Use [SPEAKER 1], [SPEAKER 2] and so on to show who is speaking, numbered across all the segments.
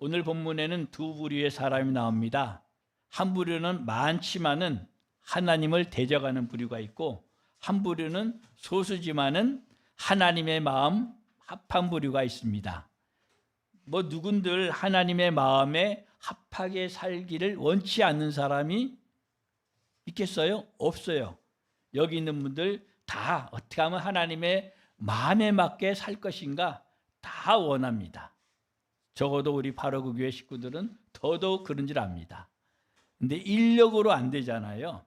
[SPEAKER 1] 오늘 본문에는 두 부류의 사람이 나옵니다. 한 부류는 많지만은 하나님을 대적하는 부류가 있고, 한 부류는 소수지만은 하나님의 마음 합한 부류가 있습니다. 누군들 하나님의 마음에 합하게 살기를 원치 않는 사람이 있겠어요? 없어요. 여기 있는 분들 다 어떻게 하면 하나님의 마음에 맞게 살 것인가 다 원합니다. 적어도 우리 바로그 교회 식구들은 더더욱 그런 줄 압니다. 근데 인력으로 안 되잖아요.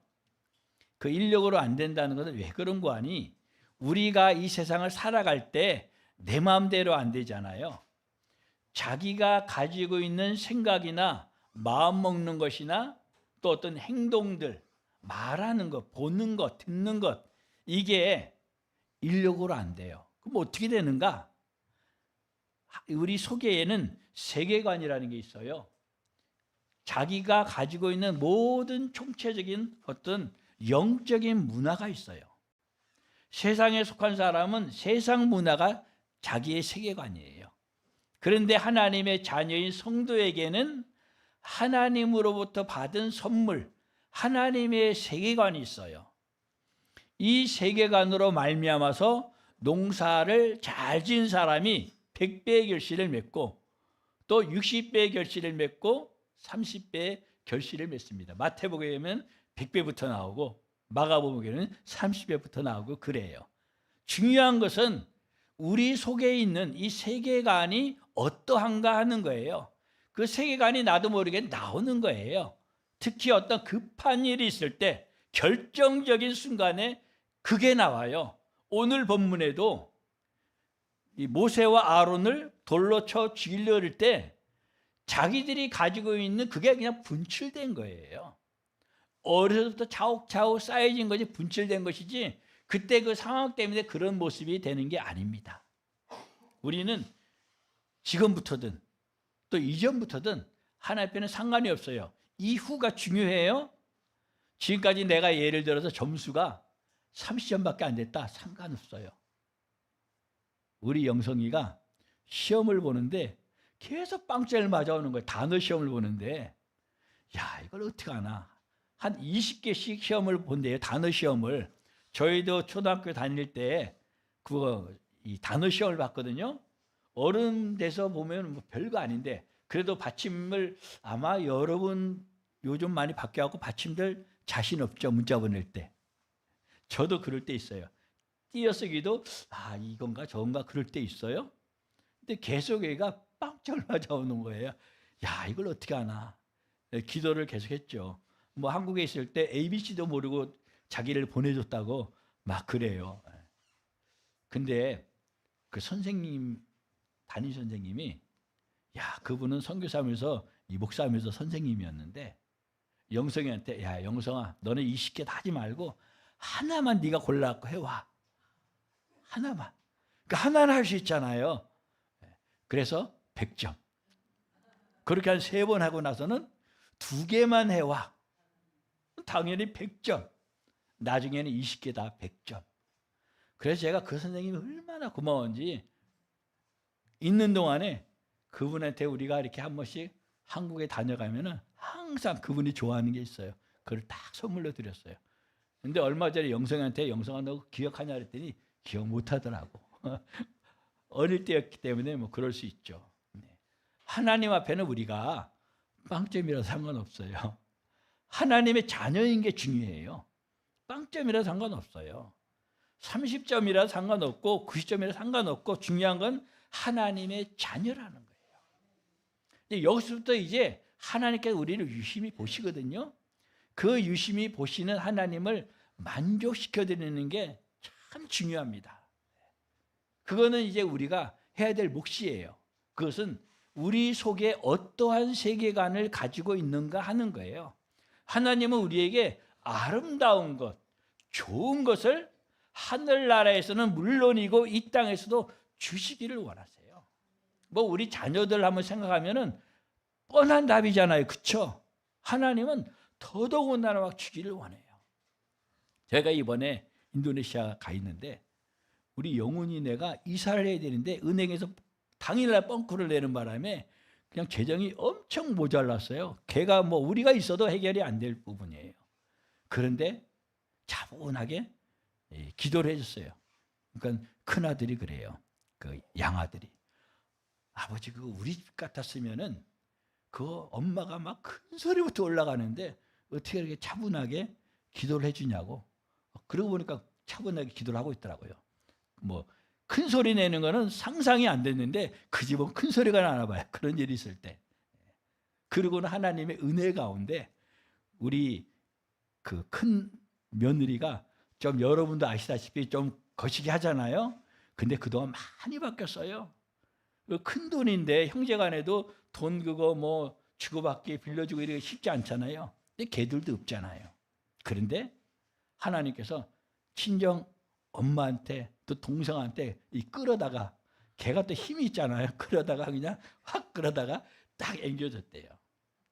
[SPEAKER 1] 그 인력으로 안 된다는 것은 왜 그런 거 아니? 우리가 이 세상을 살아갈 때 내 마음대로 안 되잖아요. 자기가 가지고 있는 생각이나 마음 먹는 것이나 또 어떤 행동들, 말하는 것, 보는 것, 듣는 것, 이게 인력으로 안 돼요. 그럼 어떻게 되는가? 우리 속에는 세계관이라는 게 있어요. 자기가 가지고 있는 모든 총체적인 어떤 영적인 문화가 있어요. 세상에 속한 사람은 세상 문화가 자기의 세계관이에요. 그런데 하나님의 자녀인 성도에게는 하나님으로부터 받은 선물, 하나님의 세계관이 있어요. 이 세계관으로 말미암아서 농사를 잘 지은 사람이 100배의 결실을 맺고 또 60배의 결실을 맺고 30배의 결실을 맺습니다. 마태복음에는 100배부터 나오고 마가복음에는 30배부터 나오고 그래요. 중요한 것은 우리 속에 있는 이 세계관이 어떠한가 하는 거예요. 그 세계관이 나도 모르게 나오는 거예요. 특히 어떤 급한 일이 있을 때 결정적인 순간에 그게 나와요. 오늘 본문에도 이 모세와 아론을 돌로 쳐 죽이려 할 때 자기들이 가지고 있는 그게 그냥 분출된 거예요. 어려서부터 차곡차곡 쌓여진 것이 분출된 것이지 그때 그 상황 때문에 그런 모습이 되는 게 아닙니다. 우리는 지금부터든 또 이전부터든 하나님 앞에는 상관이 없어요. 이후가 중요해요. 지금까지 내가 예를 들어서 점수가 30점밖에 안 됐다. 상관없어요. 우리 영성이가 시험을 보는데 계속 빵점을 맞아오는 거예요. 단어 시험을 보는데 야 이걸 어떻게 하나. 한 20개씩 시험을 본대요. 단어 시험을. 저희도 초등학교 다닐 때 이 단어 시험을 봤거든요. 어른 돼서 보면 뭐 별거 아닌데 그래도 받침을 아마 여러분 요즘 많이 바뀌어갖고 받침들 자신 없죠. 문자 보낼 때. 저도 그럴 때 있어요. 띄어쓰기도 이건가 저건가 그럴 때 있어요. 근데 계속 얘가 빵점을 맞아오는 거예요. 야 이걸 어떻게 하나. 기도를 계속했죠. 한국에 있을 때 ABC도 모르고 자기를 보내줬다고 막 그래요. 근데 그 선생님 담임 선생님이 그분은 선교사하면서 이 목사하면서 선생님이었는데 영성이한테 야 영성아 너는 20개 다 하지 말고 하나만 네가 골라갖고 해와. 하나만. 그러니까 하나는 할 수 있잖아요. 그래서 100점. 그렇게 한 3번 하고 나서는 2개만 해와. 당연히 100점. 나중에는 20개 다 100점. 그래서 제가 그 선생님이 얼마나 고마운지 있는 동안에 그분한테 우리가 이렇게 한 번씩 한국에 다녀가면은 항상 그분이 좋아하는 게 있어요. 그걸 딱 선물로 드렸어요. 근데 얼마 전에 영성한테 영성아 너 기억하냐 그랬더니 기억 못 하더라고. 어릴 때였기 때문에 그럴 수 있죠. 하나님 앞에는 우리가 빵점이라도 상관없어요. 하나님의 자녀인 게 중요해요. 빵점이라도 상관없어요. 30점이라도 상관없고 90점이라도 상관없고 중요한 건 하나님의 자녀라는 거예요. 여기서부터 이제 하나님께서 우리를 유심히 보시거든요. 그 유심히 보시는 하나님을 만족시켜드리는 게 참 중요합니다. 그거는 이제 우리가 해야 될 몫이에요. 그것은 우리 속에 어떠한 세계관을 가지고 있는가 하는 거예요. 하나님은 우리에게 아름다운 것, 좋은 것을 하늘나라에서는 물론이고 이 땅에서도 주시기를 원하세요. 우리 자녀들 한번 생각하면은 뻔한 답이잖아요. 그렇죠? 하나님은 더더군다나 막 주기를 원해요. 제가 이번에 인도네시아 가 있는데 우리 영훈이네가 이사를 해야 되는데 은행에서 당일날 뻥크를 내는 바람에 그냥 재정이 엄청 모자랐어요. 걔가 뭐 우리가 있어도 해결이 안 될 부분이에요. 그런데 차분하게 기도를 해줬어요. 그러니까 큰아들이 그래요. 그 양아들이, 아버지 그거 우리 집 같았으면은 그 엄마가 막 큰 소리부터 올라가는데 어떻게 이렇게 차분하게 기도를 해주냐고. 그러고 보니까 차분하게 기도를 하고 있더라고요. 뭐 큰 소리 내는 거는 상상이 안 됐는데 그 집은 큰 소리가 나나 봐요. 그런 일이 있을 때. 그리고는 하나님의 은혜 가운데 우리 그 큰 며느리가 좀, 여러분도 아시다시피 좀 거시기 하잖아요. 근데 그동안 많이 바뀌었어요. 큰 돈인데 형제간에도 돈 그거 뭐 주고받기 빌려주고 이렇게 쉽지 않잖아요. 근데 걔들도 없잖아요. 그런데 하나님께서 친정 엄마한테 또 동생한테 끌어다가, 걔가 또 힘이 있잖아요. 끌어다가 그냥 확 끌어다가 딱 앵겨줬대요.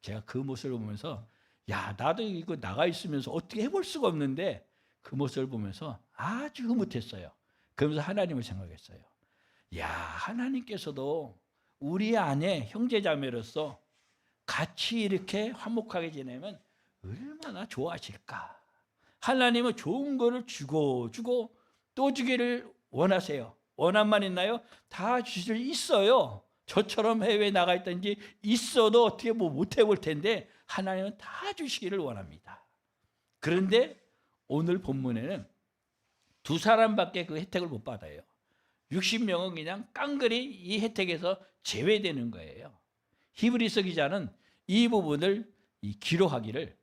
[SPEAKER 1] 제가 그 모습을 보면서 야, 나도 이거 나가 있으면서 어떻게 해볼 수가 없는데 그 모습을 보면서 아주 흐뭇했어요. 그러면서 하나님을 생각했어요. 야, 하나님께서도 우리 안에 형제자매로서 같이 이렇게 화목하게 지내면 얼마나 좋아하실까. 하나님은 좋은 거를 주고 또 주기를 원하세요. 원함만 있나요? 다 주실 있어요. 저처럼 해외에 나가 있든지 있어도 어떻게 뭐 못 해볼 텐데 하나님은 다 주시기를 원합니다. 그런데 오늘 본문에는 두 사람밖에 그 혜택을 못 받아요. 60명은 그냥 깡그리 이 혜택에서 제외되는 거예요. 히브리서 기자는 이 부분을 기록하기를,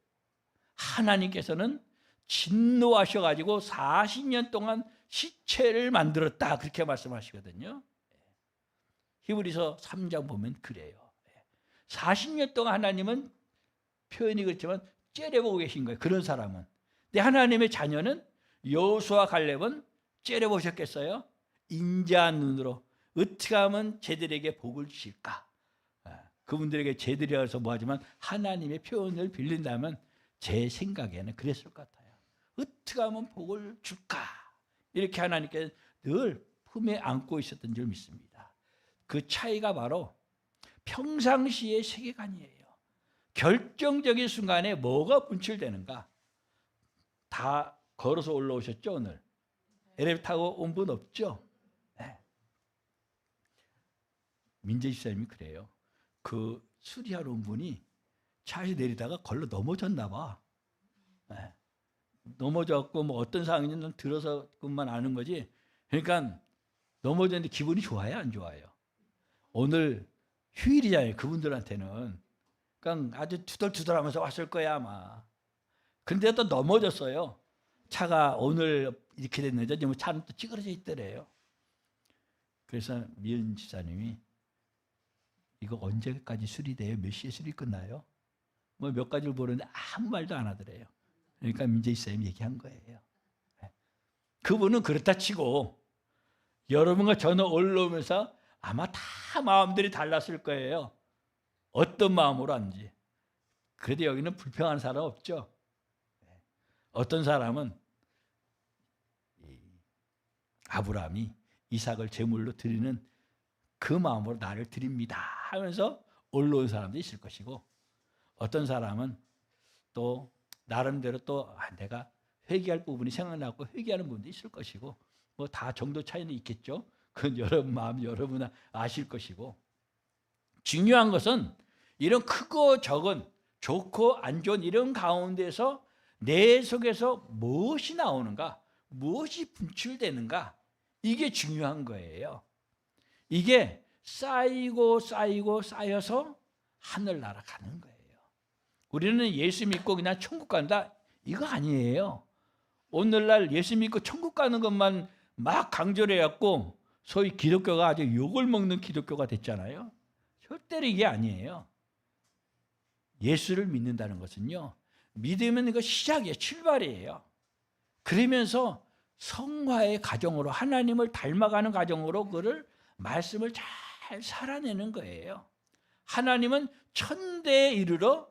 [SPEAKER 1] 하나님께서는 진노하셔가지고 40년 동안 시체를 만들었다, 그렇게 말씀하시거든요. 히브리서 3장 보면 그래요. 40년 동안 하나님은, 표현이 그렇지만 째려보고 계신 거예요. 그런 사람은. 근데 하나님의 자녀는, 여호수아 갈렙은 째려보셨겠어요? 인자한 눈으로 어떻게 하면 쟤들에게 복을 주실까? 그분들에게 쟤들이라서 뭐하지만 하나님의 표현을 빌린다면 제 생각에는 그랬을 것 같아요. 어떻게 하면 복을 줄까? 이렇게 하나님께 늘 품에 안고 있었던 줄 믿습니다. 그 차이가 바로 평상시의 세계관이에요. 결정적인 순간에 뭐가 분출되는가? 다 걸어서 올라오셨죠, 오늘? 엘리베이터 타고 온 분 없죠? 네. 민재 집사님이 그래요. 그 수리하러 온 분이 차에 내리다가 걸러 넘어졌나 봐. 네. 넘어졌고 뭐 어떤 상황인지는 들어서만 아는 거지. 그러니까 넘어졌는데 기분이 좋아요, 안 좋아요? 오늘 휴일이잖아요, 그분들한테는. 그러니까 아주 투덜투덜하면서 왔을 거야 아마. 근데 또 넘어졌어요. 차가 오늘 이렇게 됐는데 지금 차는 또 찌그러져 있더래요. 그래서 미연 집사님이 이거 언제까지 수리돼요? 몇 시에 수리 끝나요? 뭐 몇 가지를 보는데 아무 말도 안 하더래요. 그러니까 민재 집사님이 얘기한 거예요. 그분은 그렇다 치고 여러분과 저는 올라오면서 아마 다 마음들이 달랐을 거예요. 어떤 마음으로 하는지. 그래도 여기는 불평하는 사람 없죠. 어떤 사람은 아브라함이 이삭을 제물로 드리는 그 마음으로 나를 드립니다 하면서 올라온 사람도 있을 것이고, 어떤 사람은 또 나름대로 또 내가 회개할 부분이 생각나고 회개하는 부분도 있을 것이고, 뭐 다 정도 차이는 있겠죠. 그건 여러분 마음 여러분 아실 것이고, 중요한 것은 이런 크고 적은, 좋고 안 좋은 이런 가운데서 내 속에서 무엇이 나오는가, 무엇이 분출되는가, 이게 중요한 거예요. 이게 쌓이고 쌓여서 하늘 날아가는 거예요. 우리는 예수 믿고 그냥 천국 간다, 이거 아니에요. 오늘날 예수 믿고 천국 가는 것만 막 강조를 해갖고 소위 기독교가 아주 욕을 먹는 기독교가 됐잖아요. 절대로 이게 아니에요. 예수를 믿는다는 것은요, 믿으면 이거 시작이에요. 출발이에요. 그러면서 성화의 과정으로, 하나님을 닮아가는 과정으로 그를 말씀을 잘 살아내는 거예요. 하나님은 천대에 이르러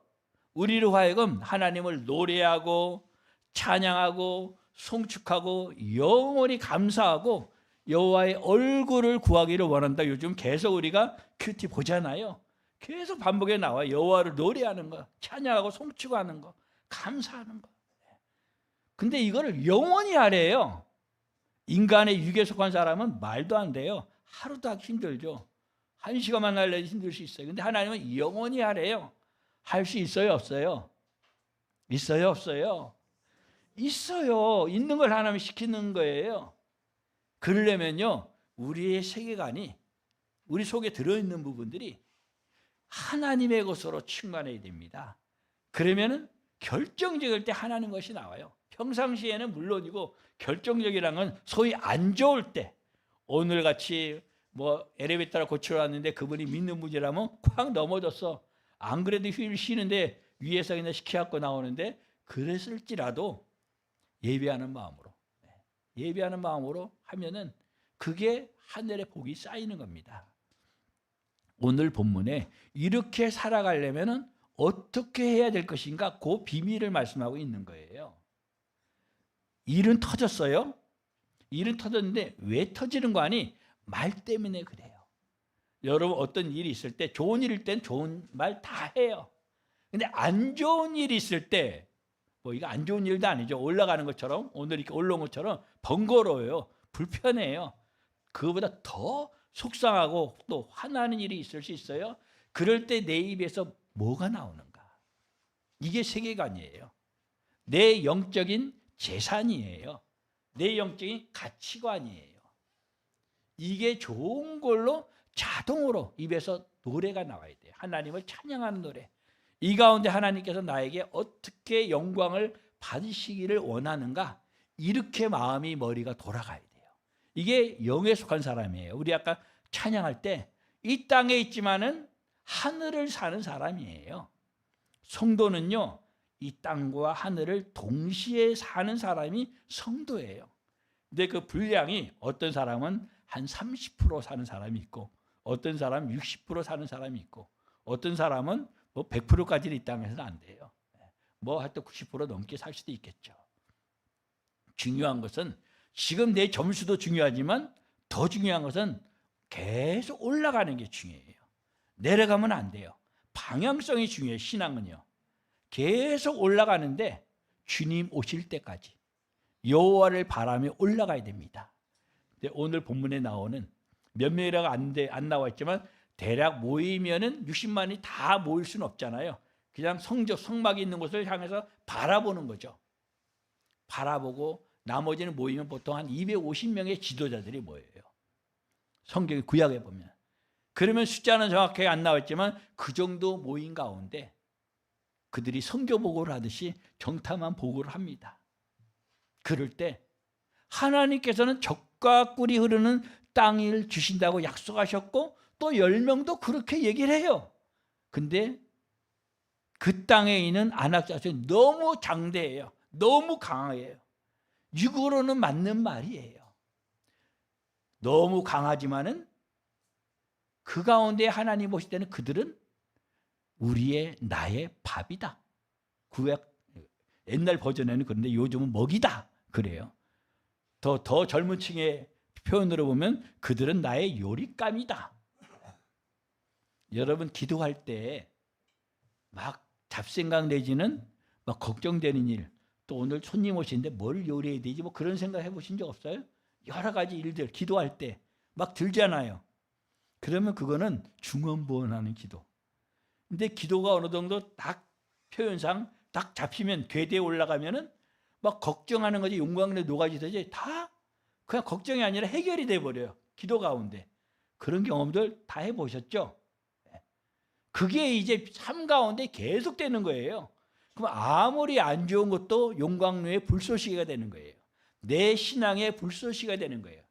[SPEAKER 1] 우리로 하여금 하나님을 노래하고 찬양하고 송축하고 영원히 감사하고 여호와의 얼굴을 구하기를 원한다. 요즘 계속 우리가 큐티 보잖아요. 계속 반복해 나와. 여호와를 노래하는 거, 찬양하고 송축 하는 거, 감사하는 거. 근데 이거를 영원히 하래요. 인간의 육에 속한 사람은 말도 안 돼요. 하루도 하기 힘들죠. 1시간만 하려도 힘들 수 있어요. 근데 하나님은 영원히 하래요. 할 수 있어요, 없어요? 있어요, 없어요? 있어요. 있는 걸 하나님이 시키는 거예요. 그러려면요, 우리의 세계관이, 우리 속에 들어있는 부분들이 하나님의 것으로 충만해야 됩니다. 그러면은 결정적일 때 하나님 것이 나와요. 평상시에는 물론이고 결정적이라는 건 소위 안 좋을 때, 오늘같이 뭐 엘리베이터를 고치러 왔는데 그분이 믿는 분이라면 콱 넘어졌어. 안 그래도 휠 쉬는데 위에서 그냥 시켜갖고 나오는데, 그랬을지라도 예배하는 마음으로, 예배하는 마음으로 하면은 그게 하늘의 복이 쌓이는 겁니다. 오늘 본문에 이렇게 살아가려면은 어떻게 해야 될 것인가, 그 비밀을 말씀하고 있는 거예요. 일은 터졌어요. 일은 터졌는데 왜 터지는 거 아니? 말 때문에 그래요. 여러분, 어떤 일이 있을 때, 좋은 일일 땐 좋은 말 다 해요. 근데 안 좋은 일이 있을 때, 뭐 이거 안 좋은 일도 아니죠. 올라가는 것처럼, 오늘 이렇게 올라온 것처럼 번거로워요. 불편해요. 그거보다 더 속상하고 또 화나는 일이 있을 수 있어요. 그럴 때 내 입에서 뭐가 나오는가? 이게 세계관이에요. 내 영적인 재산이에요. 내 영적인 가치관이에요. 이게 좋은 걸로 자동으로 입에서 노래가 나와야 돼요. 하나님을 찬양하는 노래. 이 가운데 하나님께서 나에게 어떻게 영광을 받으시기를 원하는가? 이렇게 마음이, 머리가 돌아가야 돼요. 이게 영에 속한 사람이에요. 우리 아까 찬양할 때 이 땅에 있지만은 하늘을 사는 사람이에요. 성도는요, 이 땅과 하늘을 동시에 사는 사람이 성도예요. 근데 그 분량이, 어떤 사람은 한 30% 사는 사람이 있고, 어떤 사람은 60% 사는 사람이 있고, 어떤 사람은 뭐 100%까지는 이 땅에서는 안 돼요. 뭐 하여튼 90% 넘게 살 수도 있겠죠. 중요한 것은, 지금 내 점수도 중요하지만 더 중요한 것은 계속 올라가는 게 중요해요. 내려가면 안 돼요. 방향성이 중요해요. 신앙은요, 계속 올라가는데 주님 오실 때까지 여호와를 바라며 올라가야 됩니다. 근데 오늘 본문에 나오는 몇 명이라고 안 나와 있지만, 대략 모이면은 60만이 다 모일 수는 없잖아요. 그냥 성막이 있는 곳을 향해서 바라보는 거죠. 바라보고 나머지는 모이면 보통 한 250명의 지도자들이 모여요. 성경 구약에 보면. 그러면 숫자는 정확하게 안 나왔지만 그 정도 모인 가운데 그들이 선교 보고를 하듯이 정탐한 보고를 합니다. 그럴 때 하나님께서는 적과 꿀이 흐르는 땅을 주신다고 약속하셨고, 또 10명도 그렇게 얘기를 해요. 근데 그 땅에 있는 아낙 자손이 너무 장대해요. 너무 강해요. 육으로는 맞는 말이에요. 너무 강하지만은 그 가운데 하나님 보실 때는 그들은 나의 밥이다. 구약 옛날 버전에는 그런데 요즘은 먹이다 그래요. 더 젊은 층의 표현으로 보면 그들은 나의 요릿감이다. 여러분, 기도할 때 막 잡생각 내지는 막 걱정되는 일, 또 오늘 손님 오시는데 뭘 요리해야 되지, 뭐 그런 생각 해보신 적 없어요? 여러 가지 일들 기도할 때 막 들잖아요. 그러면 그거는 중언부언하는 기도. 근데 기도가 어느 정도 딱 표현상 딱 잡히면, 궤대에 올라가면은 막 걱정하는 거지, 용광로에 녹아지듯이 다 그냥 걱정이 아니라 해결이 돼버려요. 기도 가운데. 그런 경험들 다 해보셨죠? 그게 이제 삶 가운데 계속 되는 거예요. 그럼 아무리 안 좋은 것도 용광로의 불쏘시개가 되는 거예요. 내 신앙의 불쏘시개가 되는 거예요.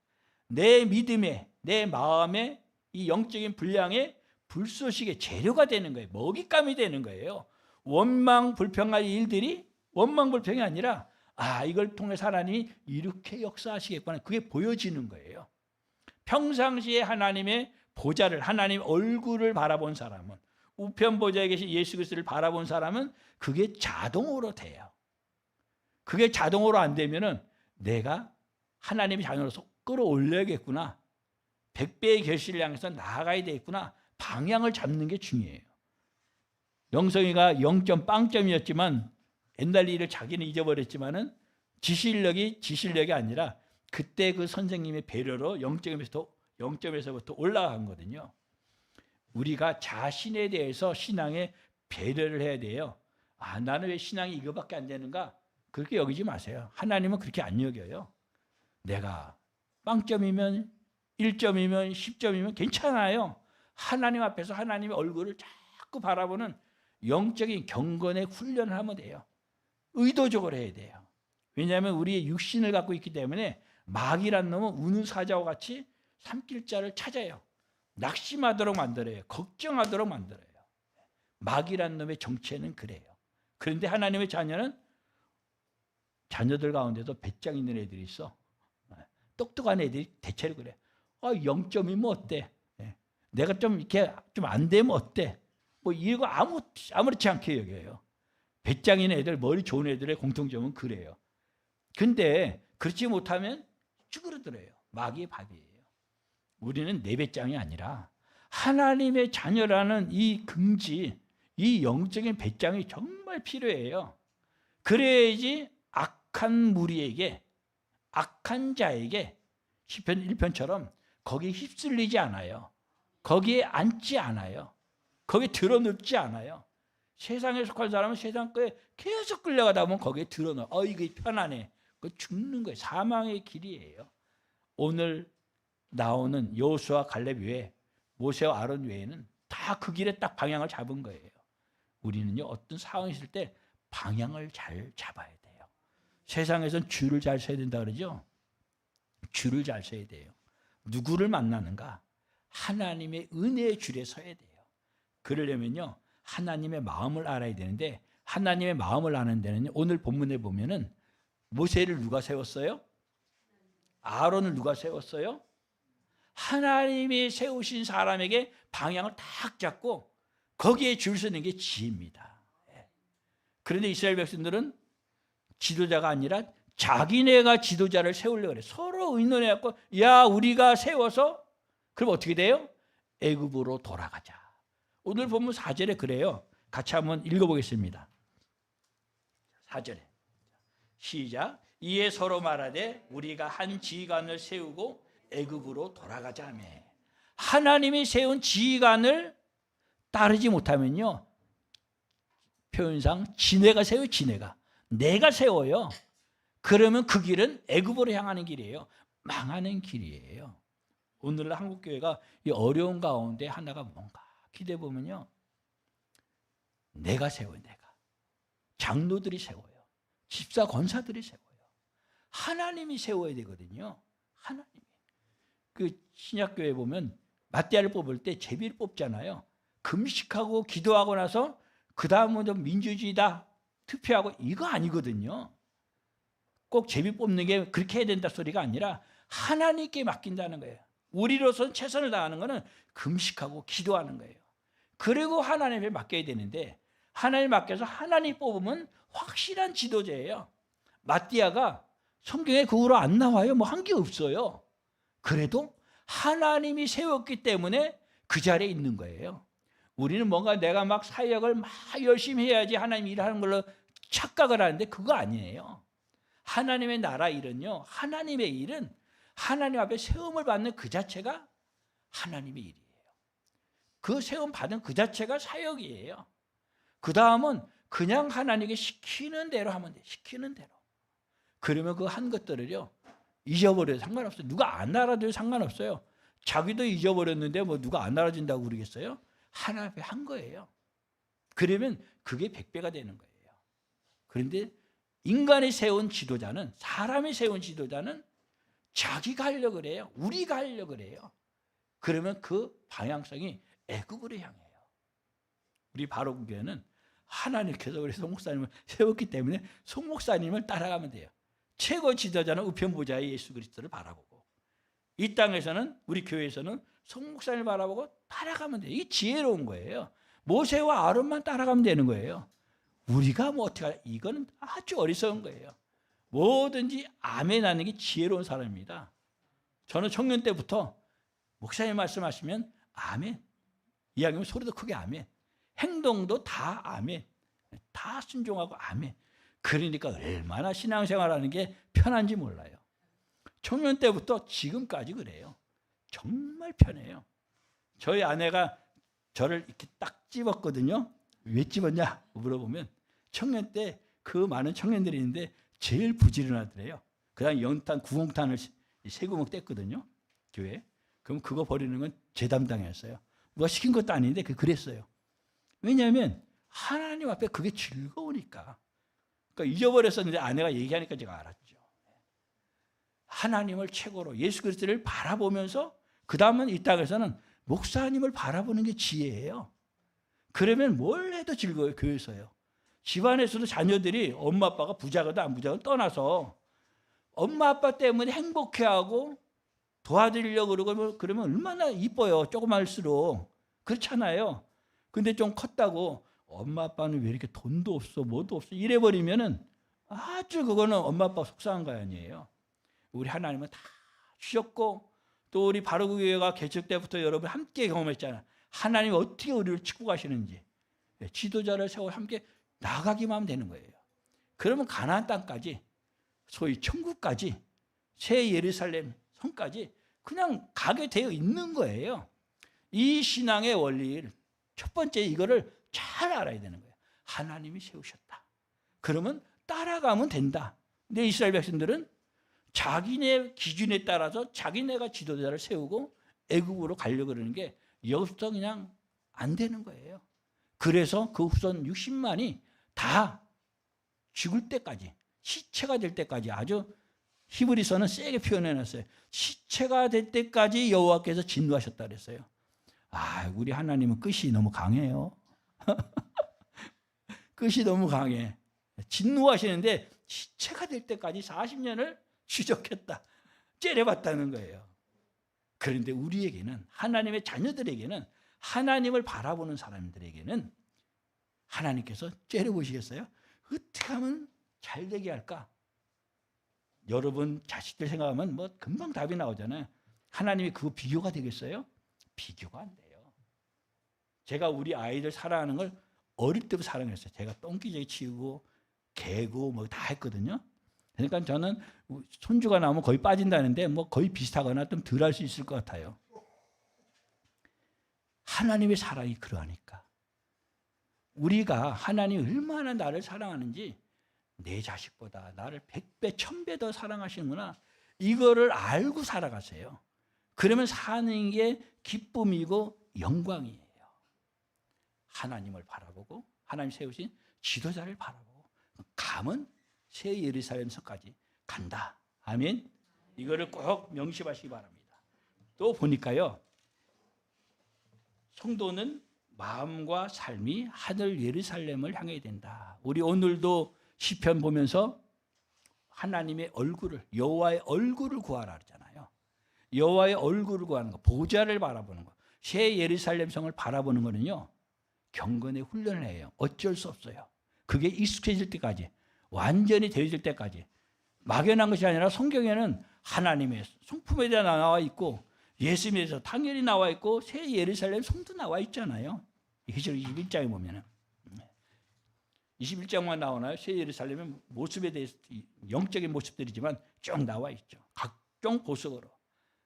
[SPEAKER 1] 내 믿음에, 내 마음에, 이 영적인 분량의 불쏘시개 재료가 되는 거예요. 먹잇감이 되는 거예요. 원망 불평할 일들이 원망 불평이 아니라, 이걸 통해서 하나님이 이렇게 역사하시겠구나, 그게 보여지는 거예요. 평상시에 하나님의 보좌를, 하나님 얼굴을 바라본 사람은, 우편 보좌에 계신 예수 그리스도를 바라본 사람은 그게 자동으로 돼요. 그게 자동으로 안 되면은 내가 하나님의 자녀로서 끌어올려야겠구나, 100배의 결실을 향해서 나아가야 되겠구나, 방향을 잡는 게 중요해요. 영성이가 0.빵점이었지만 옛날 일을 자기는 잊어버렸지만은 지실력이 아니라 그때 그 선생님의 배려로 0점에서부터 올라간 거거든요. 우리가 자신에 대해서 신앙에 배려를 해야 돼요. 아, 나는 왜 신앙이 이거밖에 안 되는가? 그렇게 여기지 마세요. 하나님은 그렇게 안 여겨요. 내가 빵점이면 1점이면 10점이면 괜찮아요. 하나님 앞에서 하나님의 얼굴을 자꾸 바라보는 영적인 경건의 훈련을 하면 돼요. 의도적으로 해야 돼요. 왜냐하면 우리의 육신을 갖고 있기 때문에 마귀란 놈은 우는 사자와 같이 삼킬자를 찾아요. 낙심하도록 만들어요. 걱정하도록 만들어요. 마귀란 놈의 정체는 그래요. 그런데 하나님의 자녀들 가운데도 배짱 있는 애들이 있어. 똑똑한 애들이 대체로 그래. 0점이면 어때? 내가 좀 이렇게 좀 안 되면 어때? 뭐 이거 아무렇지 않게 여겨요. 배짱 있는 애들, 머리 좋은 애들의 공통점은 그래요. 근데 그렇지 못하면 쭈그러들어요. 마귀의 밥이에요. 우리는 내 배짱이 아니라 하나님의 자녀라는 이 긍지, 이 영적인 배짱이 정말 필요해요. 그래야지 악한 무리에게, 악한 자에게 시편 1편처럼 거기에 휩쓸리지 않아요. 거기에 앉지 않아요. 거기에 드러눕지 않아요. 세상에 속한 사람은 세상 거에 계속 끌려가다 보면 거기에 드러넣어. 이게 편안해. 그 죽는 거예요. 사망의 길이에요. 오늘 나오는 여호수아 갈렙 외에 모세와 아론 외에는 다 그 길에 딱 방향을 잡은 거예요. 우리는요, 어떤 상황이 있을 때 방향을 잘 잡아야 돼요. 세상에선 줄을 잘 서야 된다 그러죠. 줄을 잘 서야 돼요. 누구를 만나는가? 하나님의 은혜의 줄에 서야 돼요. 그러려면요, 하나님의 마음을 알아야 되는데, 하나님의 마음을 아는 데는 오늘 본문에 보면은 모세를 누가 세웠어요? 아론을 누가 세웠어요? 하나님이 세우신 사람에게 방향을 딱 잡고 거기에 줄 서는 게 지혜입니다. 그런데 이스라엘 백성들은 지도자가 아니라 자기네가 지도자를 세우려고 그래. 서로 의논해갖고, 야, 우리가 세워서, 그럼 어떻게 돼요? 애굽으로 돌아가자. 오늘 본문 4절에 그래요. 같이 한번 읽어보겠습니다. 4절에 시작. 이에 서로 말하되 우리가 한 지휘관을 세우고 애굽으로 돌아가자며. 하나님이 세운 지휘관을 따르지 못하면요, 표현상 지네가 세워요. 지네가 내가 세워요. 그러면 그 길은 애굽으로 향하는 길이에요. 망하는 길이에요. 오늘날 한국교회가 이 어려운 가운데 하나가 뭔가 기대해 보면요, 내가 세워요. 내가. 장로들이 세워요. 집사 권사들이 세워요. 하나님이 세워야 되거든요. 하나님이. 그 신약교회 보면 마띠아를 뽑을 때 제비를 뽑잖아요. 금식하고 기도하고 나서 그 다음은 민주주의다 투표하고, 이거 아니거든요. 꼭 제비 뽑는 게 그렇게 해야 된다 소리가 아니라 하나님께 맡긴다는 거예요. 우리로서는 최선을 다하는 거는 금식하고 기도하는 거예요. 그리고 하나님에 맡겨야 되는데, 하나님 맡겨서 하나님 뽑으면 확실한 지도자예요. 마띠아가 성경에 그 후로 안 나와요. 뭐 한 게 없어요. 그래도 하나님이 세웠기 때문에 그 자리에 있는 거예요. 우리는 뭔가 내가 막 사역을 막 열심히 해야지 하나님 일하는 걸로 착각을 하는데 그거 아니에요. 하나님의 나라 일은요, 하나님의 일은 하나님 앞에 세움을 받는 그 자체가 하나님의 일이에요. 그 세움 받은 그 자체가 사역이에요. 그 다음은 그냥 하나님께 시키는 대로 하면 돼요. 시키는 대로. 그러면 그 한 것들을요, 잊어버려도 상관없어요. 누가 안 알아도 상관없어요. 자기도 잊어버렸는데 뭐 누가 안 알아준다고 그러겠어요? 하나님 앞에 한 거예요. 그러면 그게 100배가 되는 거예요. 그런데 인간이 세운 지도자는, 사람이 세운 지도자는 자기가 하려고 그래요. 우리가 하려고 그래요. 그러면 그 방향성이 애굽으로 향해요. 우리 바로교회는 하나님께서 우리 송 목사님을 세웠기 때문에 송 목사님을 따라가면 돼요. 최고 지도자는 우편보좌의 예수 그리스도를 바라보고, 이 땅에서는, 우리 교회에서는 송 목사님을 바라보고 따라가면 돼요. 이게 지혜로운 거예요. 모세와 아론만 따라가면 되는 거예요. 우리가 뭐 어떻게 할까? 이건 아주 어리석은 거예요. 뭐든지 아멘 하는 게 지혜로운 사람입니다. 저는 청년 때부터 목사님 말씀하시면 아멘, 이야기하면 소리도 크게 아멘. 행동도 다 아멘. 다 순종하고 아멘. 그러니까 얼마나 신앙생활하는 게 편한지 몰라요. 청년 때부터 지금까지 그래요. 정말 편해요. 저희 아내가 저를 이렇게 딱 집었거든요. 왜 집었냐 물어보면 청년 때 그 많은 청년들이 있는데 제일 부지런하더래요. 그다음 연탄 구홍탄을 세 구멍 뗐거든요. 교회. 그럼 그거 버리는 건 제 담당이었어요. 누가 시킨 것도 아닌데 그랬어요. 왜냐하면 하나님 앞에 그게 즐거우니까. 그러니까 잊어버렸었는데 아내가 얘기하니까 제가 알았죠. 하나님을 최고로 예수 그리스도를 바라보면서 그 다음은 이 땅에서는 목사님을 바라보는 게 지혜예요. 그러면 뭘 해도 즐거워요. 교회에서요. 집안에서도 자녀들이 엄마 아빠가 부자거든 안 부자거든 떠나서 엄마 아빠 때문에 행복해하고 도와드리려고 그러면 얼마나 이뻐요. 조그만할수록. 그렇잖아요. 근데 좀 컸다고 엄마 아빠는 왜 이렇게 돈도 없어 뭐도 없어 이래버리면은 아주 그거는 엄마 아빠가 속상한 거 아니에요. 우리 하나님은 다 주셨고 또 우리 바로교회가 개척 때부터 여러분 함께 경험했잖아요. 하나님이 어떻게 우리를 치고 가시는지. 지도자를 세워 함께 나가기만 하면 되는 거예요. 그러면 가나안 땅까지 소위 천국까지 새 예루살렘 성까지 그냥 가게 되어 있는 거예요. 이 신앙의 원리를 첫 번째 이거를 잘 알아야 되는 거예요. 하나님이 세우셨다. 그러면 따라가면 된다. 근데 이스라엘 백성들은 자기네 기준에 따라서 자기네가 지도자를 세우고 애굽으로 가려고 그러는 게 여기서 그냥 안 되는 거예요. 그래서 그 후손 60만이 다 죽을 때까지 시체가 될 때까지 아주 히브리서는 세게 표현해놨어요. 시체가 될 때까지 여호와께서 진노하셨다 그랬어요. 아, 우리 하나님은 끝이 너무 강해요. 끝이 너무 강해. 진노하시는데 시체가 될 때까지 40년을 추적했다. 째려봤다는 거예요. 그런데 우리에게는 하나님의 자녀들에게는 하나님을 바라보는 사람들에게는 하나님께서 째려보시겠어요? 어떻게 하면 잘 되게 할까? 여러분 자식들 생각하면 뭐 금방 답이 나오잖아요. 하나님이 그거 비교가 되겠어요? 비교가 안 돼요. 제가 우리 아이들 사랑하는 걸 어릴 때부터 사랑했어요. 제가 똥기저귀 치우고 개고 뭐 다 했거든요. 그러니까 저는 손주가 나오면 거의 빠진다는데 뭐 거의 비슷하거나 좀 덜 할 수 있을 것 같아요. 하나님의 사랑이 그러하니까. 우리가 하나님이 얼마나 나를 사랑하는지 내 자식보다 나를 100배, 1000배 더 사랑하시는구나. 이거를 알고 살아가세요. 그러면 사는 게 기쁨이고 영광이에요. 하나님을 바라보고 하나님 세우신 지도자를 바라보고 가면 새 예루살렘성까지 간다. 아멘. 이거를 꼭 명심하시기 바랍니다. 또 보니까요. 성도는 마음과 삶이 하늘 예루살렘을 향해야 된다. 우리 오늘도 시편 보면서 하나님의 얼굴을 여호와의 얼굴을 구하라 그러잖아요. 여호와의 얼굴을 구하는 거, 보좌를 바라보는 거. 새 예루살렘 성을 바라보는 거는요. 경건의 훈련을 해요. 어쩔 수 없어요. 그게 익숙해질 때까지 완전히 되어질 때까지 막연한 것이 아니라 성경에는 하나님의 성품에 대해 나와 있고 예수님에 대해서 당연히 나와 있고 새 예루살렘 성도 나와 있잖아요. 히브리서 21장에 보면은 21장만 나오나요? 새 예루살렘의 모습에 대해서 영적인 모습들이지만 쭉 나와 있죠. 각종 보석으로.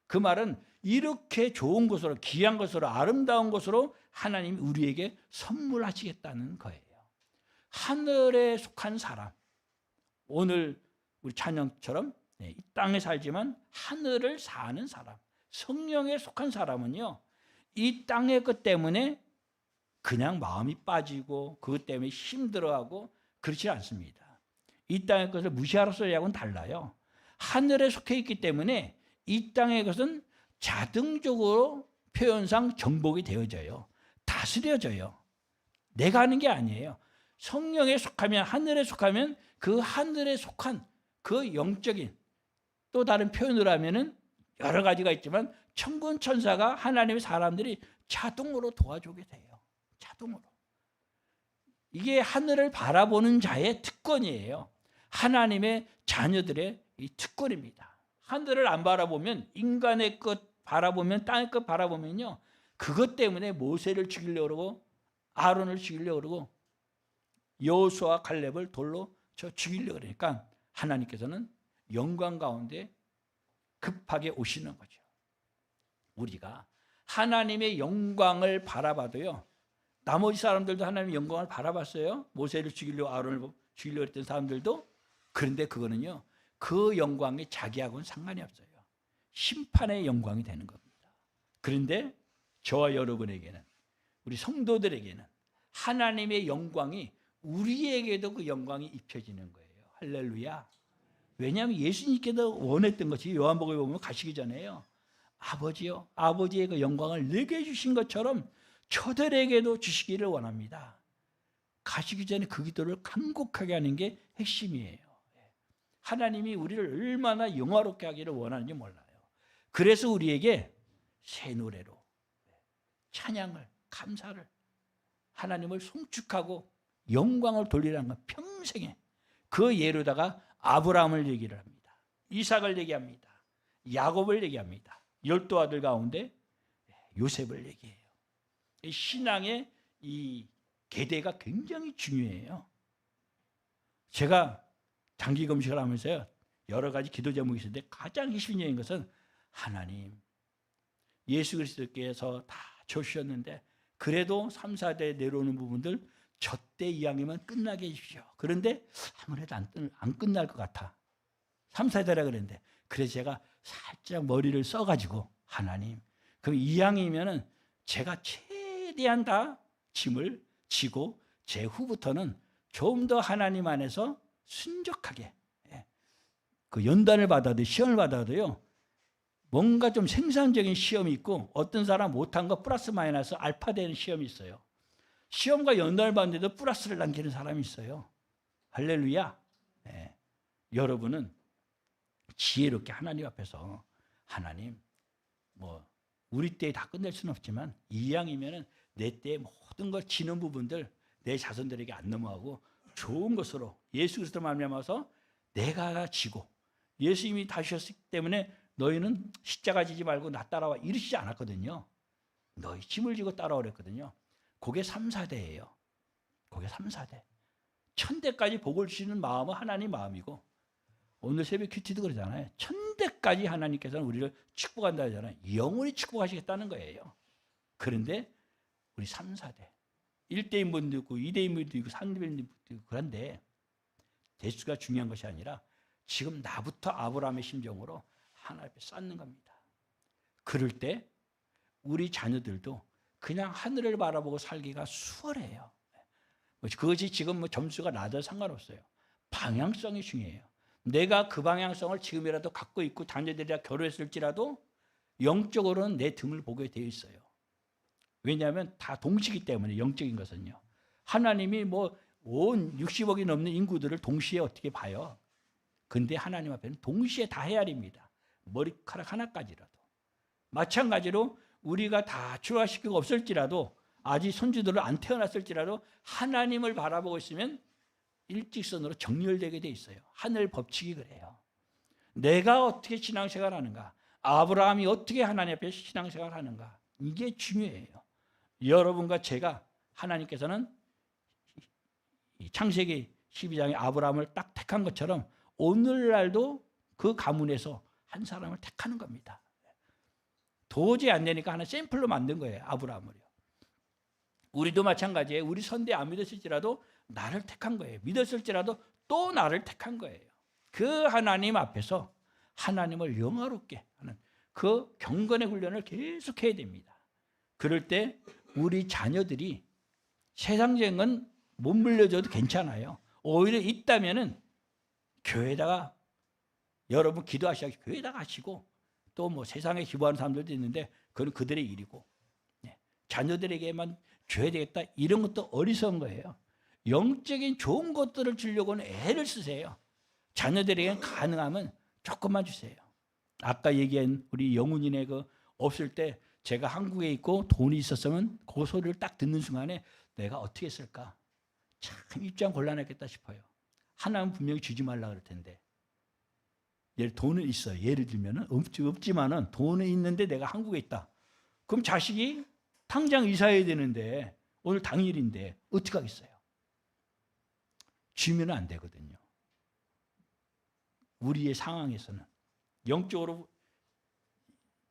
[SPEAKER 1] 그 말은 이렇게 좋은 것으로 귀한 것으로 아름다운 것으로 하나님이 우리에게 선물하시겠다는 거예요. 하늘에 속한 사람. 오늘 우리 찬양처럼 이 땅에 살지만 하늘을 사는 사람. 성령에 속한 사람은요. 이 땅의 것 때문에 그냥 마음이 빠지고 그것 때문에 힘들어하고 그렇지 않습니다. 이 땅의 것을 무시하라 소리하고는 달라요. 하늘에 속해 있기 때문에 이 땅의 것은 자동적으로 표현상 정복이 되어져요. 다스려져요. 내가 하는 게 아니에요. 성령에 속하면 하늘에 속하면 그 하늘에 속한 그 영적인 또 다른 표현으로 하면은 여러 가지가 있지만 천군 천사가 하나님의 사람들이 자동으로 도와주게 돼요. 자동으로. 이게 하늘을 바라보는 자의 특권이에요. 하나님의 자녀들의 이 특권입니다. 하늘을 안 바라보면 인간의 것 바라보면 땅의 것 바라보면요. 그것 때문에 모세를 죽이려고 그러고 아론을 죽이려고 그러고 여호수아와 갈렙을 돌로 죽이려고 그러니까 하나님께서는 영광 가운데 급하게 오시는 거죠. 우리가 하나님의 영광을 바라봐도요, 나머지 사람들도 하나님의 영광을 바라봤어요. 모세를 죽이려고 아론을 죽이려고 했던 사람들도. 그런데 그거는요, 그 영광이 자기하고는 상관이 없어요. 심판의 영광이 되는 겁니다. 그런데 저와 여러분에게는, 우리 성도들에게는 하나님의 영광이 우리에게도 그 영광이 입혀지는 거예요. 할렐루야. 왜냐하면 예수님께도 원했던 것이 요한복음에 보면 가시기 전에요, 아버지요, 아버지의 그 영광을 내게 주신 것처럼 저들에게도 주시기를 원합니다. 가시기 전에 그 기도를 간곡하게 하는 게 핵심이에요. 하나님이 우리를 얼마나 영화롭게 하기를 원하는지 몰라요. 그래서 우리에게 새 노래로 찬양을, 감사를, 하나님을 송축하고 영광을 돌리라는 건 평생에 그 예로다가 아브라함을 얘기를 합니다. 이삭을 얘기합니다. 야곱을 얘기합니다. 12 아들 가운데 요셉을 얘기해요. 신앙의 이 계대가 굉장히 중요해요. 제가 장기 금식을 하면서요, 여러 가지 기도 제목이 있었는데 가장 핵심적인 것은 하나님, 예수 그리스도께서 다 주셨는데 그래도 3, 4대 내려오는 부분들 저때 이왕이면 끝나게 해주십시오. 그런데 아무래도 안 끝날 것 같아. 3, 4대라 그랬는데 그래서 제가 살짝 머리를 써가지고 하나님, 그럼 이왕이면은 제가 최대한 다 짐을 지고 제 후부터는 좀 더 하나님 안에서 순적하게, 그 연단을 받아도 시험을 받아도요, 뭔가 좀 생산적인 시험이 있고 어떤 사람 못한 거 플러스 마이너스 알파 되는 시험이 있어요. 시험과 연단을 받는데도 플러스를 남기는 사람이 있어요. 할렐루야. 네. 여러분은 지혜롭게 하나님 앞에서 하나님, 뭐 우리 때에 다 끝낼 수는 없지만 이왕이면은 내 때에 모든 걸 지는 부분들 내 자손들에게 안 넘어가고 좋은 것으로 예수 그리스도 말미암아서 내가 지고, 예수님이 다시셨기 때문에 너희는 십자가 지지 말고 나 따라와 이러시지 않았거든요. 너희 짐을 지고 따라오랬거든요. 그게 3, 4대예요. 그게 3, 4대. 1000대까지 복을 주시는 마음은 하나님 마음이고, 오늘 새벽 큐티도 그러잖아요. 1000대까지 하나님께서는 우리를 축복한다 하잖아요. 영원히 축복하시겠다는 거예요. 그런데 우리 3, 4대, 1대인 분도 있고 2대인 분도 있고 3대인 분도 있고, 그런데 대수가 중요한 것이 아니라 지금 나부터 아브라함의 심정으로 하나님 앞에 쌓는 겁니다. 그럴 때 우리 자녀들도 그냥 하늘을 바라보고 살기가 수월해요. 그것이 지금 뭐 점수가 낮아도 상관없어요. 방향성이 중요해요. 내가 그 방향성을 지금이라도 갖고 있고 자녀들이랑 결혼했을지라도 영적으로는 내 등을 보게 되어 있어요. 왜냐하면 다 동시기 때문에, 영적인 것은요. 하나님이 뭐 온 60억이 넘는 인구들을 동시에 어떻게 봐요? 근데 하나님 앞에는 동시에 다 헤아립니다. 머리카락 하나까지라도. 마찬가지로 우리가 다 출가시키고 없을지라도, 아직 손주들을 안 태어났을지라도 하나님을 바라보고 있으면 일직선으로 정렬되게 돼 있어요. 하늘 법칙이 그래요. 내가 어떻게 신앙생활 하는가, 아브라함이 어떻게 하나님 앞에 신앙생활 하는가, 이게 중요해요. 여러분과 제가, 하나님께서는 창세기 12장에 아브라함을 딱 택한 것처럼 오늘날도 그 가문에서 한 사람을 택하는 겁니다. 도저히 안 되니까 하나 샘플로 만든 거예요, 아브라함을요. 우리도 마찬가지예요. 우리 선대 안 믿었을지라도 나를 택한 거예요. 믿었을지라도 또 나를 택한 거예요. 그 하나님 앞에서 하나님을 영화롭게 하는 그 경건의 훈련을 계속해야 됩니다. 그럴 때 우리 자녀들이 세상적인 건 못 물려줘도 괜찮아요. 오히려 있다면은 교회에다가, 여러분 기도하시고 교회에다가 하시고, 또 뭐 세상에 기부하는 사람들도 있는데 그건 그들의 일이고, 자녀들에게만 줘야 되겠다 이런 것도 어리석은 거예요. 영적인 좋은 것들을 주려고는 애를 쓰세요. 자녀들에게는 가능하면 조금만 주세요. 아까 얘기한 우리 영훈이네 그 없을 때 제가 한국에 있고 돈이 있었으면 그 소리를 딱 듣는 순간에 내가 어떻게 했을까? 참 입장 곤란했겠다 싶어요. 하나는 분명히 주지 말라 그럴 텐데, 돈은 있어요. 예를 들면은 없지만은 돈은 있는데 내가 한국에 있다. 그럼 자식이 당장 이사해야 되는데 오늘 당일인데 어떻게 하겠어요? 쥐면 안 되거든요. 우리의 상황에서는 영적으로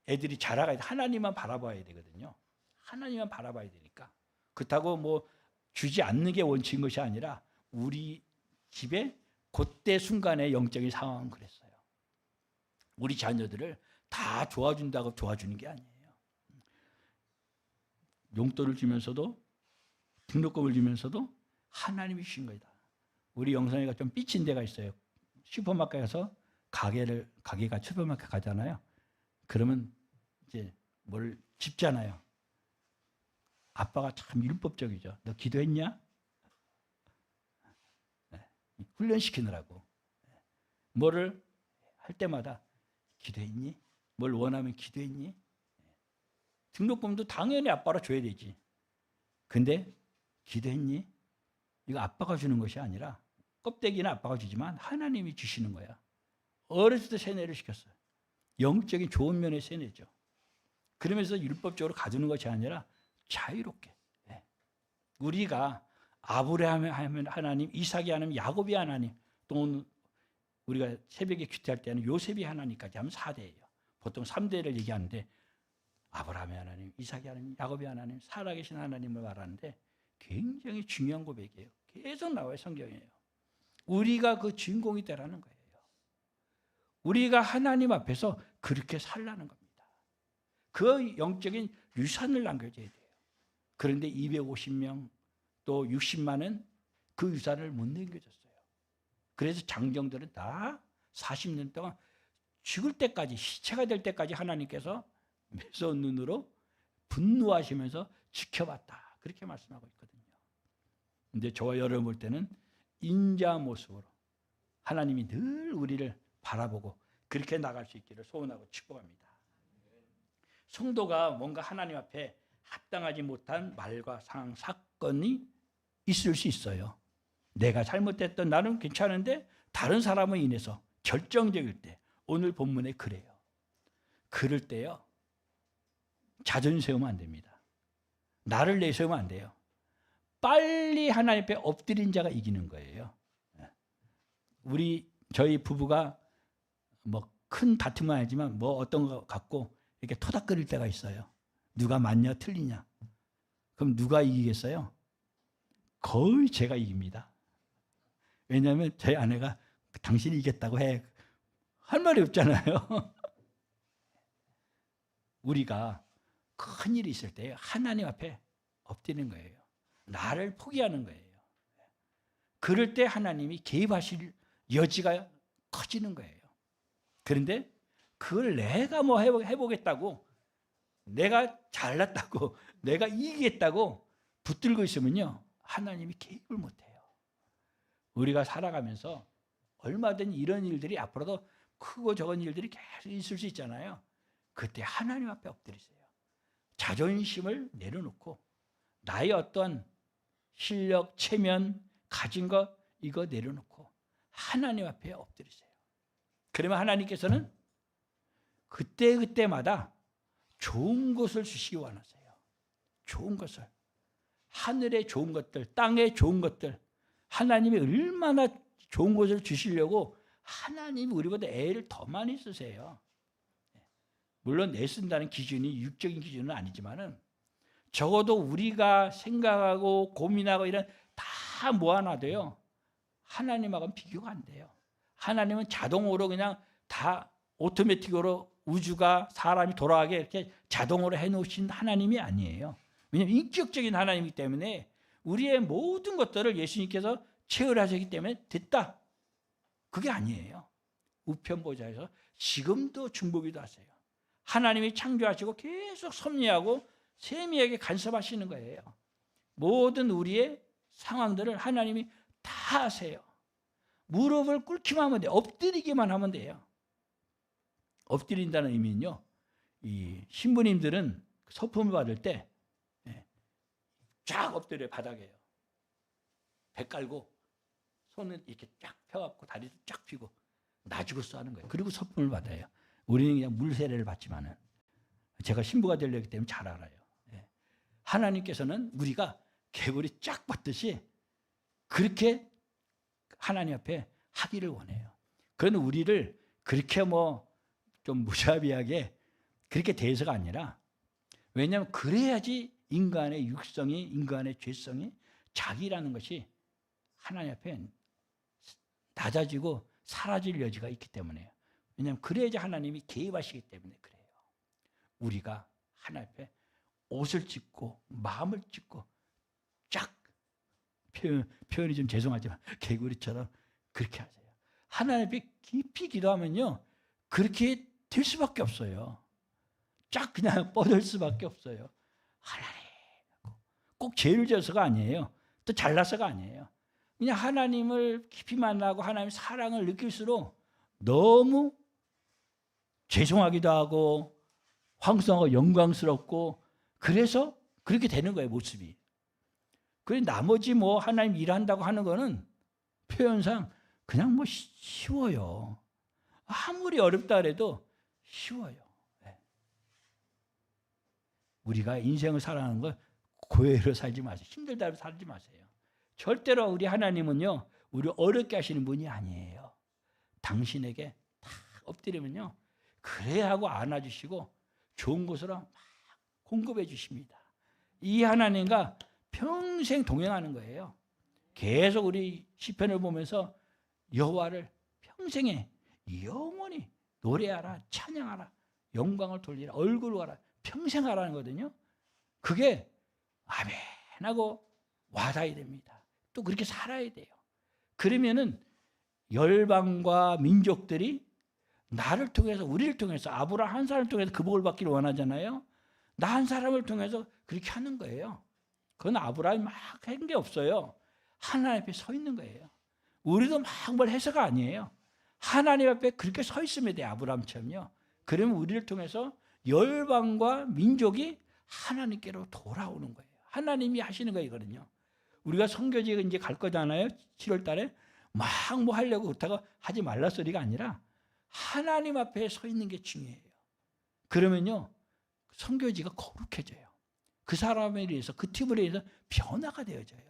[SPEAKER 1] 애들이 자라가야 돼. 하나님만 바라봐야 되거든요. 하나님만 바라봐야 되니까. 그렇다고 뭐 주지 않는 게 원칙인 것이 아니라 우리 집에 그때 순간의 영적인 상황은 그랬어요. 우리 자녀들을 다 도와준다고 도와주는 게 아니에요. 용돈을 주면서도 등록금을 주면서도 하나님이 주신 거다. 우리 영상이가 좀 삐친 데가 있어요. 슈퍼마켓 가서 가게가 슈퍼마켓 가잖아요. 그러면 이제 뭘 집잖아요. 아빠가 참 율법적이죠. 너 기도했냐? 훈련시키느라고. 뭐를 할 때마다 기도했니? 뭘 원하면 기도했니? 등록금도 당연히 아빠가 줘야 되지. 근데 기도했니? 이거 아빠가 주는 것이 아니라 껍데기는 아빠가 주지만 하나님이 주시는 거야. 어렸을 때 세뇌를 시켰어요. 영적인 좋은 면에 세뇌죠. 그러면서 율법적으로 가두는 것이 아니라 자유롭게. 우리가 아브라함의 하나님, 이삭이 하나님, 야곱이 하나님, 또 우리가 새벽에 큐티할 때는 요셉이 하나님까지 하면 4대예요. 보통 3대를 얘기하는데 아브라함의 하나님, 이삭이 하나님, 야곱이 하나님, 살아계신 하나님을 말하는데 굉장히 중요한 고백이에요. 계속 나와요, 성경이에요. 우리가 그 주인공이 되라는 거예요. 우리가 하나님 앞에서 그렇게 살라는 겁니다. 그 영적인 유산을 남겨줘야 돼요. 그런데 250명 또 60만은 그 유산을 못 남겨줬어요. 그래서 장정들은 다 40년 동안 죽을 때까지, 시체가 될 때까지 하나님께서 매서운 눈으로 분노하시면서 지켜봤다. 그렇게 말씀하고 있거든요. 근데 저와 여러분 볼 때는 인자 모습으로 하나님이 늘 우리를 바라보고 그렇게 나갈 수 있기를 소원하고 축복합니다. 성도가 뭔가 하나님 앞에 합당하지 못한 말과 상황, 사건이 있을 수 있어요. 내가 잘못했던 나는 괜찮은데 다른 사람으로 인해서 결정적일 때, 오늘 본문에 그래요. 그럴 때요, 자존심 세우면 안 됩니다. 나를 내세우면 안 돼요. 빨리 하나님 앞에 엎드린 자가 이기는 거예요. 저희 부부가 뭐 큰 다툼은 아니지만 뭐 어떤 거 갖고 이렇게 토닥거릴 때가 있어요. 누가 맞냐 틀리냐. 그럼 누가 이기겠어요? 거의 제가 이깁니다. 왜냐하면 저희 아내가 당신이 이겼다고 해. 할 말이 없잖아요. 우리가 큰 일이 있을 때 하나님 앞에 엎드리는 거예요. 나를 포기하는 거예요. 그럴 때 하나님이 개입하실 여지가 커지는 거예요. 그런데 그걸 내가 뭐 해보겠다고, 내가 잘났다고, 내가 이기겠다고 붙들고 있으면요, 하나님이 개입을 못해요. 우리가 살아가면서 얼마든 이런 일들이 앞으로도 크고 적은 일들이 계속 있을 수 있잖아요. 그때 하나님 앞에 엎드리세요. 자존심을 내려놓고 나의 어떤 실력, 체면, 가진 것 이거 내려놓고 하나님 앞에 엎드리세요. 그러면 하나님께서는 그때그때마다 좋은 것을 주시기 원하세요. 좋은 것을. 하늘의 좋은 것들, 땅의 좋은 것들, 하나님이 얼마나 좋은 것을 주시려고 하나님이 우리보다 애를 더 많이 쓰세요. 물론 애 쓴다는 기준이 육적인 기준은 아니지만은 적어도 우리가 생각하고 고민하고 이런 다 모아놔도요, 하나님하고는 비교가 안 돼요. 하나님은 자동으로 그냥 다 오토매틱으로 우주가 사람이 돌아가게 이렇게 자동으로 해놓으신 하나님이 아니에요. 왜냐하면 인격적인 하나님이기 때문에 우리의 모든 것들을 예수님께서 체험하셨기 때문에 됐다. 그게 아니에요. 우편보좌에서 지금도 중보기도 하세요. 하나님이 창조하시고 계속 섭리하고 세미하게 간섭하시는 거예요. 모든 우리의 상황들을 하나님이 다 아세요. 무릎을 꿇기만 하면 돼요. 엎드리기만 하면 돼요. 엎드린다는 의미는요, 이 신부님들은 서품을 받을 때 쫙 엎드려요. 바닥에요. 배 깔고 손을 이렇게 쫙 펴갖고 다리를 쫙 펴고 놔주고서 하는 거예요. 그리고 서품을 받아요. 우리는 그냥 물세례를 받지만은 제가 신부가 되려기 때문에 잘 알아요. 하나님께서는 우리가 개구리 쫙 받듯이 그렇게 하나님 앞에 하기를 원해요. 그건 우리를 그렇게 좀 무자비하게 그렇게 대해서가 아니라, 왜냐하면 그래야지 인간의 육성이, 인간의 죄성이, 자기라는 것이 하나님 앞에 낮아지고 사라질 여지가 있기 때문에요. 왜냐하면 그래야지 하나님이 개입하시기 때문에 그래요. 우리가 하나님 앞에 옷을 찢고 마음을 찢고 쫙, 표현이 좀 죄송하지만 개구리처럼 그렇게 하세요. 하나님 앞에 깊이 기도하면요, 그렇게 될 수밖에 없어요. 쫙 그냥 뻗을 수밖에 없어요. 하나님, 꼭 죄를 져서가 아니에요. 또 잘나서가 아니에요. 그냥 하나님을 깊이 만나고 하나님의 사랑을 느낄수록 너무 죄송하기도 하고 황송하고 영광스럽고, 그래서 그렇게 되는 거예요, 모습이. 그래서 나머지 하나님 일한다고 하는 거는 표현상 그냥 쉬워요. 아무리 어렵다 그래도 쉬워요. 우리가 인생을 살아가는 걸 고해로 살지 마세요. 힘들다고 살지 마세요. 절대로 우리 하나님은요, 우리 어렵게 하시는 분이 아니에요. 당신에게 다 엎드리면요, 그래 하고 안아주시고 좋은 곳으로 막 공급해 주십니다. 이 하나님과 평생 동행하는 거예요. 계속 우리 시편을 보면서 여호와를 평생에 영원히 노래하라, 찬양하라, 영광을 돌리라, 얼굴을 하라, 평생 하라는 거거든요. 그게 아멘 하고 와닿아야 됩니다. 또 그렇게 살아야 돼요. 그러면은 열방과 민족들이 나를 통해서, 우리를 통해서, 아브라함 한 사람을 통해서 그 복을 받기를 원하잖아요. 나 한 사람을 통해서 그렇게 하는 거예요. 그건 아브라함이 막 한 게 없어요. 하나님 앞에 서 있는 거예요. 우리도 막 뭘 해서가 아니에요. 하나님 앞에 그렇게 서 있으면 돼요, 아브라함처럼요. 그러면 우리를 통해서 열방과 민족이 하나님께로 돌아오는 거예요. 하나님이 하시는 거거든요. 우리가 선교지에 이제 갈 거잖아요. 7월 달에 막 하려고 그렇다고 하지 말라 소리가 아니라 하나님 앞에 서 있는 게 중요해요. 그러면요, 선교지가 거룩해져요. 그 사람에 의해서, 그 팀에 의해서 변화가 되어져요.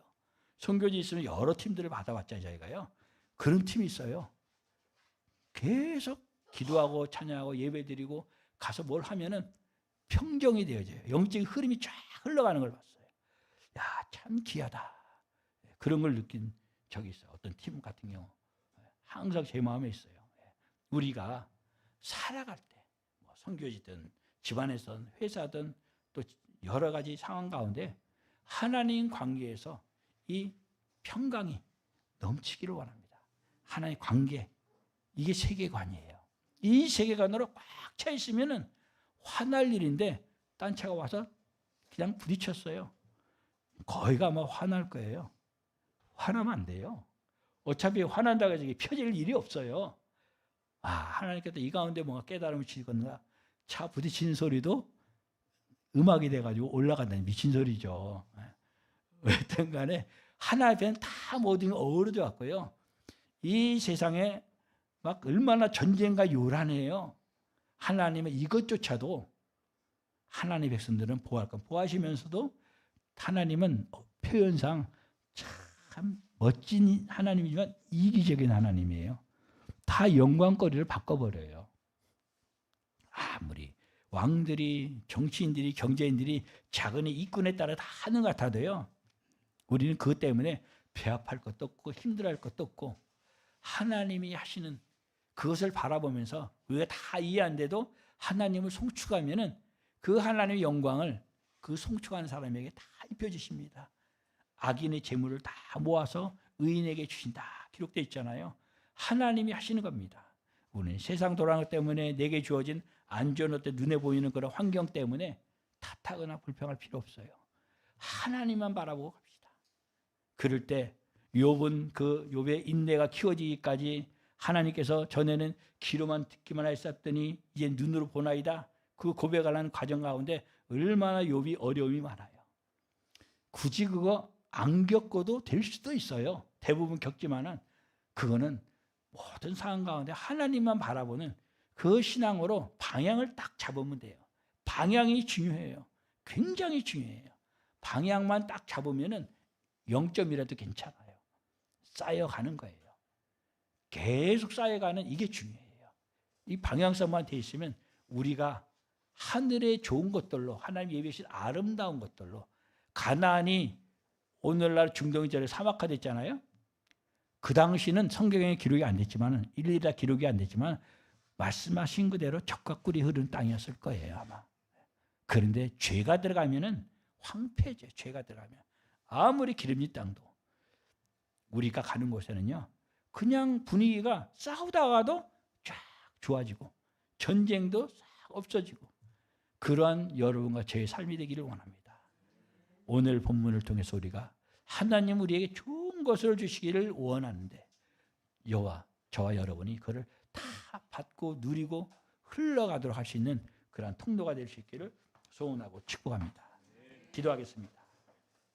[SPEAKER 1] 선교지 있으면 여러 팀들을 받아봤잖아요, 저희가요. 그런 팀이 있어요. 계속 기도하고 찬양하고 예배드리고 가서 뭘 하면은 평정이 되어져요. 영적인 흐름이 쫙 흘러가는 걸 봤어요. 야, 참 귀하다. 그런 걸 느낀 적이 있어요. 어떤 팀 같은 경우 항상 제 마음에 있어요. 우리가 살아갈 때, 선교지든 집안에서든 회사든 또 여러 가지 상황 가운데 하나님 관계에서 이 평강이 넘치기를 원합니다. 하나님 관계, 이게 세계관이에요. 이 세계관으로 꽉 차 있으면은 화날 일인데, 딴 차가 와서 그냥 부딪혔어요. 거기가 아마 화날 거예요. 화나면 안 돼요. 어차피 화난다고 해서 펴질 일이 없어요. 하나님께서 이 가운데 뭔가 깨달음을 주시거나, 차 부딪히는 소리도 음악이 돼가지고 올라간다니 미친 소리죠. 어쨌든 간에 하나님 앞에는 다 모든 게 어우러져 왔고요. 이 세상에 막 얼마나 전쟁과 요란해요. 하나님의 이것조차도 하나님의 백성들은 보호할 건 보호하시면서도, 하나님은 표현상 참 멋진 하나님이지만 이기적인 하나님이에요. 다 영광거리를 바꿔버려요. 아무리 왕들이, 정치인들이, 경제인들이 작은 일꾼에 따라 다 하는 것 같아도요, 우리는 그것 때문에 배합할 것도 없고 힘들어할 것도 없고, 하나님이 하시는 그것을 바라보면서 우리가 다 이해 안 돼도 하나님을 송축하면은 그 하나님의 영광을 그 송축하는 사람에게 다 입혀주십니다. 악인의 재물을 다 모아서 의인에게 주신다 기록되어 있잖아요. 하나님이 하시는 겁니다. 우리는 세상 돌아가는 것 때문에 내게 주어진 안 좋은 어떤 눈에 보이는 그런 환경 때문에 탓하거나 불평할 필요 없어요. 하나님만 바라보고 갑시다. 그럴 때 욥은 그 욥의 인내가 키워지기까지 하나님께서 전에는 귀로만 듣기만 하였더니 이제 눈으로 보나이다, 그 고백하는 과정 가운데 얼마나 욥이 어려움이 많아요. 굳이 그거 안 겪어도 될 수도 있어요. 대부분 겪지만은 그거는 모든 상황 가운데 하나님만 바라보는 그 신앙으로 방향을 딱 잡으면 돼요. 방향이 중요해요. 굉장히 중요해요. 방향만 딱 잡으면은 0점이라도 괜찮아요. 쌓여가는 거예요. 계속 쌓여가는 이게 중요해요. 이 방향성만 돼 있으면 우리가 하늘의 좋은 것들로 하나님 예비하신 아름다운 것들로 가나안이 오늘날 중동이절에 사막화됐잖아요. 그 당시는 성경에 기록이 안 됐지만 일일이 다 기록이 안 됐지만 말씀하신 그대로 젖과 꿀이 흐르는 땅이었을 거예요 아마. 그런데 죄가 들어가면은 황폐죠. 죄가 들어가면 아무리 기름진 땅도 우리가 가는 곳에는요 그냥 분위기가 싸우다가도 쫙 좋아지고 전쟁도 싹 없어지고 그러한 여러분과 저의 삶이 되기를 원합니다. 오늘 본문을 통해서 우리가 하나님 우리에게 좋은 것을 주시기를 원하는데 저와 여러분이 그를 다 받고 누리고 흘러가도록 할 수 있는 그러한 통로가 될 수 있기를 소원하고 축복합니다. 기도하겠습니다.